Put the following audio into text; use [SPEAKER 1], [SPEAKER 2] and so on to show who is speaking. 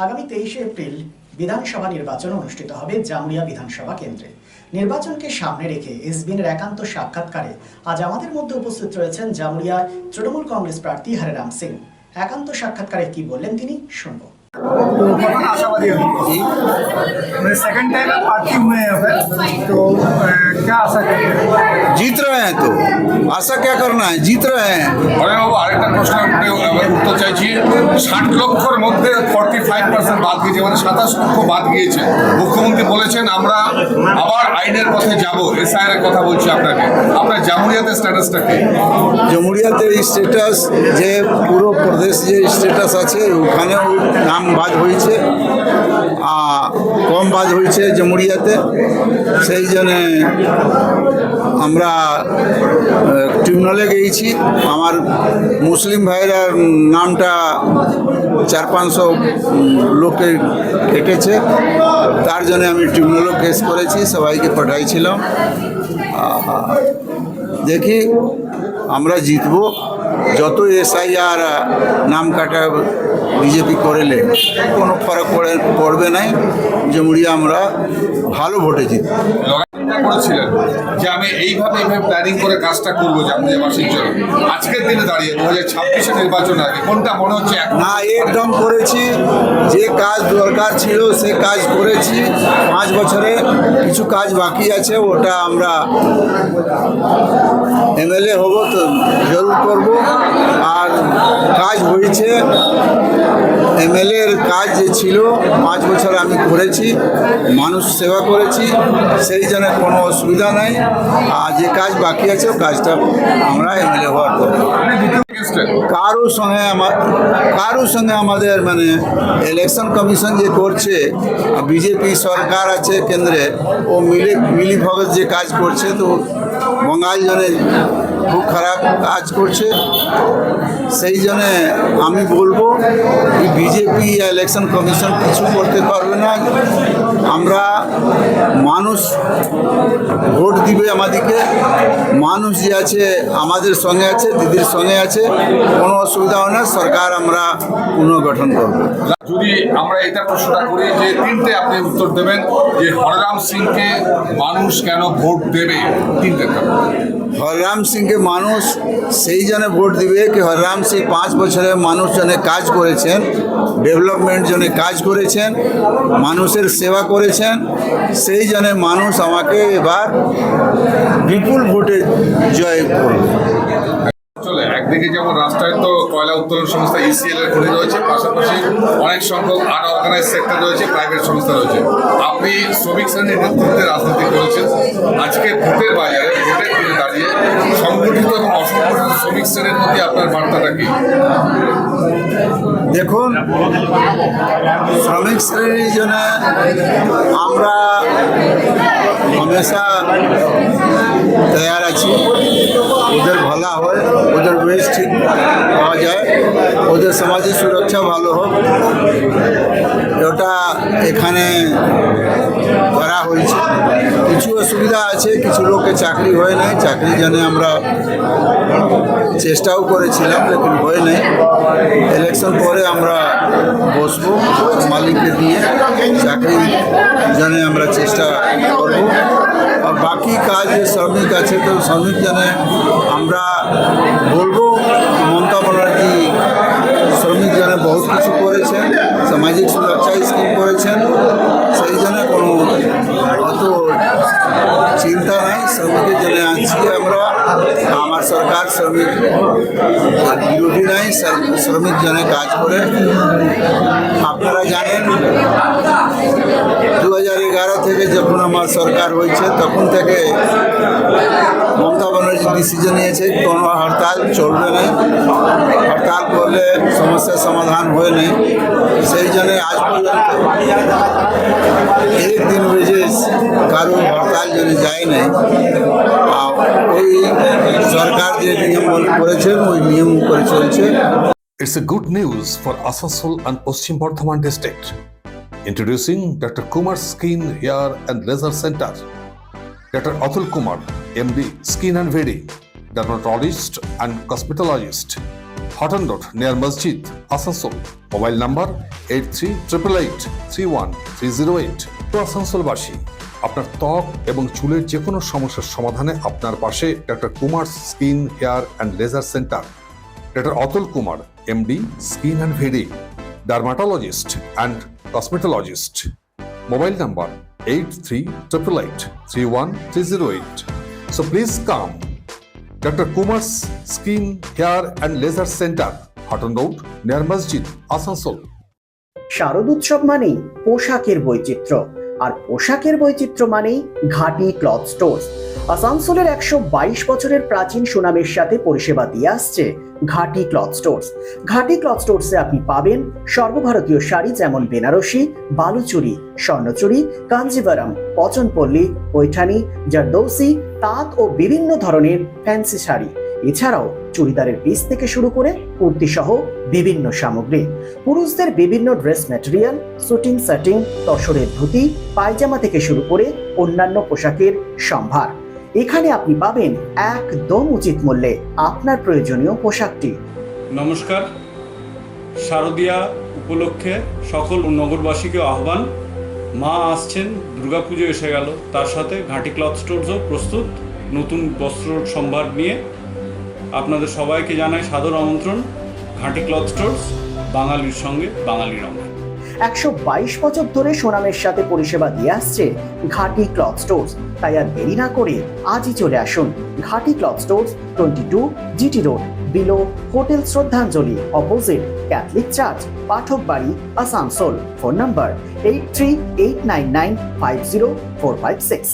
[SPEAKER 1] আগামী 23 এপ্রিল বিধানসভা নির্বাচন অনুষ্ঠিত হবে জামুরিয়া বিধানসভা কেন্দ্রে। নির্বাচনকে সামনে রেখে এসবিএনের একান্ত সাক্ষাৎকারে আজ আমাদের মধ্যে উপস্থিত রয়েছেন জামুরিয়া তৃণমূল কংগ্রেস প্রার্থী হরেরাম সিং। একান্ত সাক্ষাৎকারে কি বললেন তিনি শুনব।
[SPEAKER 2] आशावादी अभी मेरे सेकंड टाइम पार्टी हुए हैं यहाँ पे, तो क्या आशा करते हैं?
[SPEAKER 3] जीत रहे हैं तो आशा क्या करना है, जीत रहे हैं।
[SPEAKER 4] বাবু আরেকটা প্রশ্ন উত্তর চাইছি। 60 লক্ষের মধ্যে 45% বাদ গিয়েছে, মানে 27 লক্ষ বাদ গিয়েছে। মুখ্যমন্ত্রী বলেছেন আমরা আবার আইনের পথে যাব। এসআইআর এর কথা বলছি আপনাকে, আপনার জামুরিয়াতে স্ট্যাটাসটা কি?
[SPEAKER 3] জামুরিয়াতে স্ট্যাটাস যে পুরো প্রদেশ যে স্ট্যাটাস আছে ওখানেও নাম বাদ হয়েছে, কম বাদ হয়েছে জামুরিয়াতে। সেই জন্যে আমরা ট্রিব্যুনালে গিয়েছি। আমার মুসলিম ভাইরা নামটা 400-500 লোকে কেটেছে, তার জন্য আমি ট্রিব্যুনালও কেস করেছি, সবাইকে পাঠাইছিলাম। দেখি আমরা জিতবো। যত এসআইআর নাম কাটা বিজেপি করেলে কোনো ফরক পড়বে নাই। জামুরিয়া আমরা ভালো ভোটে জিতব।
[SPEAKER 4] করেছিলেন যে আমি এইভাবে প্ল্যানিং করে কাজটা করবো জামুরিয়াবাসীর জন্য। আজকের দিনে দাঁড়িয়ে 2026 নির্বাচন আগে কোনটা মনে হচ্ছে?
[SPEAKER 3] না, একদম করেছি। যে কাজ দরকার ছিল সে কাজ করেছি। 5 বছরে কিছু কাজ বাকি আছে, ওটা আমরা এমএলএ হব তো জরুর করব। আর কাজ হয়েছে, এমএলএর কাজ যে ছিল 5 বছর আমি করেছি, মানুষ সেবা করেছি, সেই জন্য কোনো অসুবিধা নাই। আর যে কাজ বাকি আছে ও কাজটা আমরা এমএলএ হওয়ার পর কারোর সঙ্গে আমাদের মানে ইলেকশন কমিশন যে করছে, বিজেপি সরকার আছে কেন্দ্রে, ও মিলিভগত যে কাজ করছে, তো বঙ্গাল জনে খুব খারাপ কাজ করছে। সেই জন্যে আমি বলবো যে বিজেপি ইলেকশন কমিশন কিছু করতে পারবে না। আমরা মানুষ ভোট দিবে আমাদেরকে, মানুষ যে আছে আমাদের সঙ্গে আছে, দিদির সঙ্গে আছে, কোনো অসুবিধা হয় না। সরকার আমরা পুনর্গঠন করব।
[SPEAKER 4] যদি আমরা এটা প্রশ্নটা করি যে তিনটে আপনি উত্তর দেবেন যে হরেরাম সিংকে মানুষ কেন ভোট দেবে, তিনটে।
[SPEAKER 3] হরেরাম সিংকে মানুষ সেই জন্য ভোট দিবে কি হরেরাম সিং 5 বছরে মানুষ জন্য কাজ করেছেন, ডেভেলপমেন্ট জন্য কাজ করেছেন, মানুষের সেবা করেছেন। সেই জন্য মানুষ আমাকে এবার বিপুল ভোটে জয় করবে।
[SPEAKER 4] চলে একদিকে যেমন রাষ্ট্রায়ত্ত কয়লা উত্তোলন সংস্থা ইসিএল এর খনি রয়েছে, পাশাপাশি অনেক সংখ্যক আনঅর্গানাইজ সেক্টর রয়েছে, প্রাইভেট সংস্থা রয়েছে। আপনি শ্রমিক শ্রেণীর নেতৃত্বে রাজনীতি করেছেন। আজকে ভোটের বাজারে, ভোটের দিনে দাঁড়িয়ে সংগঠিত এবং অসংগঠিত শ্রমিক শ্রেণীর মধ্যে আপনার বার্তাটা কি?
[SPEAKER 3] দেখুন, শ্রমিক শ্রেণীর জন্য আমরা हमेशा तैयार আছি। ওদের ভালো হয়, ওদের বেশ ঠিক পাওয়া যায়, ওদের সামাজিক সুরক্ষা ভালো হোক, ওটা এখানে করা হয়েছে। কিছু অসুবিধা আছে, কিছু লোকের চাকরি হয় নাই, চাকরির জন্য আমরা চেষ্টাও করেছিলাম, লেকিন হয় নাই। ইলেকশন পরে আমরা বসবো, মালিককে দিয়ে চাকরির জন্য আমরা চেষ্টা করব। আর বাকি কাজ শ্রমিক আছে, তো শ্রমিক জন্য আমরা বলবো মমতা ব্যানার্জি শ্রমিক জন্য বহুত কিছু করেছেন, সামাজিক সুরক্ষা স্কিম করেছেন। সেই জন্য কোনো অত চিন্তা নাই। শ্রমিকের জন্য আছি আমরা। আমার সরকার শ্রমিক বিরোধী নাই, শ্রমিক জন্য কাজ করে। আপনারা জানেন 2011 থেকে যখন আমার সরকার হয়েছে, তখন থেকে মমতা ব্যানার্জি ডিসিশন নিয়েছে কোনো হরতাল চলবে না, হরতাল করলে সমস্যার সমাধান হয় নাই। সেই জন্য আজ পর্যন্ত একদিন বেজে কারো হরতাল যদি যায় নাই। ওই সরকার যে নিয়ম করেছেন ওই নিয়ম করে চলছে।
[SPEAKER 5] It's a good news for Asansol and Paschim Bardhaman district. Introducing Dr. Kumar Skin Hair and Laser Center. Dr. Atul Kumar, MD, Skin and Wedding, dermatologist and cosmetologist. Hotton Road near Masjid, Asansol. Mobile number 8388831308. তো আসানসোলবাসী, আপনার ত্বক এবং চুলের যে কোনো সমস্যার সমাধানে আপনার পাশে doctor Kumar skin hair and laser centre. Doctor Atul Kumar, MD, skin and VD, dermatologist and cosmetologist. Mobile number 8388831308. So please come. Dr. Kumar's Skin, Hair and Laser Center, Hotton Road, near Masjid, Asansol.
[SPEAKER 1] শারদ উৎসব মানেই পোশাকের বৈচিত্র্য, আর পোশাকের বৈচিত্র্য মানেই ঘাটি cloth store. আসানসোলের 122 বছরের প্রাচীন সুনামের সাথে পরিষেবা দিয়ে আসছে ঘাটি ক্লথ স্টোরস। ঘাটি ক্লথ স্টোরসে আপনি পাবেন সর্বভারতীয় শাড়ি যেমন বেনারসি, বালুচুরি, স্বর্ণচুরি, কাঞ্জিভারাম, পচনপল্লী, পৈঠানি, জারদৌসি, তাঁত ও বিভিন্ন ধরনের ফ্যান্সি শাড়ি। এছাড়াও চুড়িদারের পিস থেকে শুরু করে কুর্তি সহ বিভিন্ন সামগ্রী, পুরুষদের বিভিন্ন ড্রেস ম্যাটেরিয়াল, শুটিং সেটিং, তসরের ধুতি, পায়জামা থেকে শুরু করে অন্যান্য পোশাকের সম্ভার। এখানে আপনি পাবেন একদম উচিত মূল্যে আপনার প্রয়োজনীয় পোশাকটি।
[SPEAKER 6] নমস্কার, শারদীয়া উপলক্ষে সকল নগরবাসীকে আহ্বান। মা আসছেন, দুর্গাপুজো এসে গেল, তার সাথে ঘাটি ক্লথ স্টোরসও প্রস্তুত নতুন বস্ত্র সম্ভার নিয়ে। আপনাদের সবাইকে জানাই সাদর আমন্ত্রণ। ঘাটি ক্লথ স্টোরস, বাঙালির সঙ্গে বাঙালির রঙ।
[SPEAKER 1] 122 বছর ধরে সুনামের সাথে পরিষেবা দিয়ে আসছে ঘাটি ক্লথ স্টোরস। তাই আর দেরি না করে আজই চলে আসুন ঘাটি cloth stores, 22 GT road, below hotel শ্রদ্ধাঞ্জলি, অপোজিট ক্যাথলিক চার্চ, পাঠক বাড়ি, আসানসোল। Phone number 8389950456।